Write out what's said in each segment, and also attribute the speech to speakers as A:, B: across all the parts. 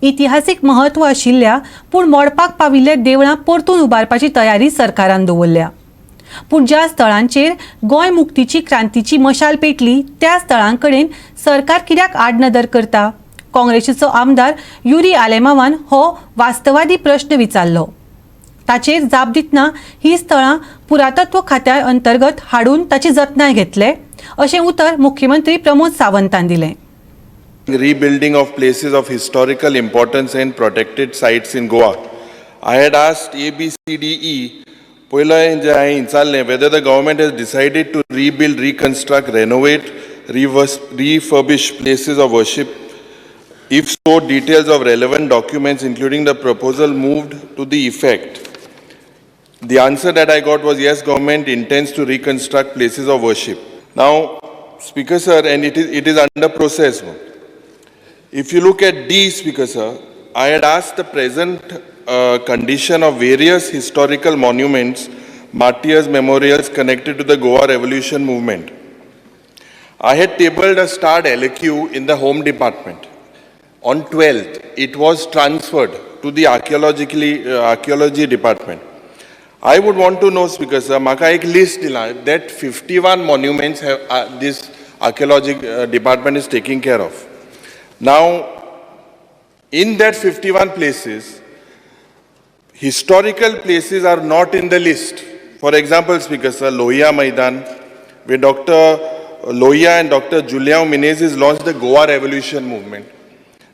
A: इतिहासीक महत्व आशिल्ल्या पूण मोडपाक पाविल्ले देवळां परतून उबारपाची तयारी सरकारान दवरल्या। पूण ज्या स्थळांचेर गोंय मुक्तीची क्रांतीची मशाल पेटली त्या स्थळांकडेन सरकार कित्याक आडनदर करता? काँग्रेसीचो आमदार युरी आलेमावान हो वास्तवादी प्रश्न विचारलो। ताचेर जाप दितना ही स्थळां पुरातत्व खात्या अंतर्गत हाडून ताची जतनाय घेतले अशें उतर मुख्यमंत्री प्रमोद सावंतान दिलें।
B: Rebuilding of places of historical importance and protected sites in Goa. I had asked ABCDE whether the government has decided to rebuild, reconstruct, renovate, refurbish places of worship. If so, details of relevant documents including the proposal moved to the effect. The answer that I got was yes, government intends to reconstruct places of worship. Now, Speaker sir, and it is under process. If you look at D, Speaker sir, I had asked the present condition of various historical monuments, martyrs' memorials connected to the Goa Revolution movement. I had tabled a starred LQ in the Home Department. On 12th, it was transferred to the Archaeology Department. I would want to know, Speaker sir, maka ek list dila that 51 monuments have this Archaeology Department is taking care of. Now, in that 51 places, historical places are not in the list. For example, Speaker sir, Lohia Maidan, where Dr. Lohia and Dr. Julião Menezes launched the Goa Revolution movement.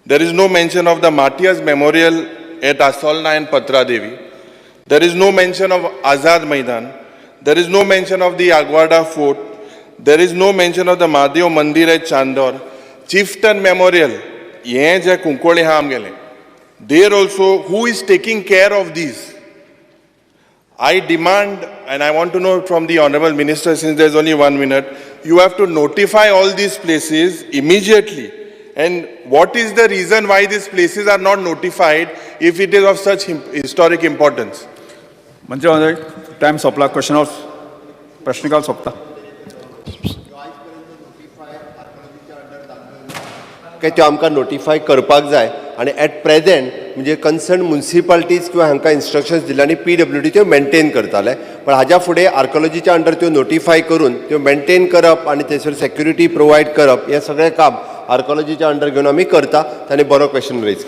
B: There is no mention of the Martyrs Memorial at Asolna and Patra Devi. There is no mention of Azad Maidan. There is no mention of the Agwada Fort. There is no mention of the Mahadev Mandir at Chandor. Chieftain Memorial, there also, who is taking care of these? I demand, and I want to know from the Honorable Minister, since there's only 1 minute, you have to notify all these places immediately. And what is the reason why these places are not notified if it is of such historic importance?
C: Mantri Mahoday, time sopla, प्रश्नकाल सोपता.
D: त्यो आमकां notify करपाक जाय आनी at present म्हणजे concern म्युनिसिपालिटीज किंवा हांकां instructions दिल्या आनी PWD त्यो मेंटेन करताले, पण हाज्या फुडें आर्किओलॉजीच्या अंडर त्यो नोटिफाय करून त्यो मेंटेन करप आनी थंयसर सेक्युरिटी प्रोवायड करप हें सगळें काम आर्किओलॉजीच्या अंडर घेवन आमी करता. ताणें बरो क्वेश्चन रेज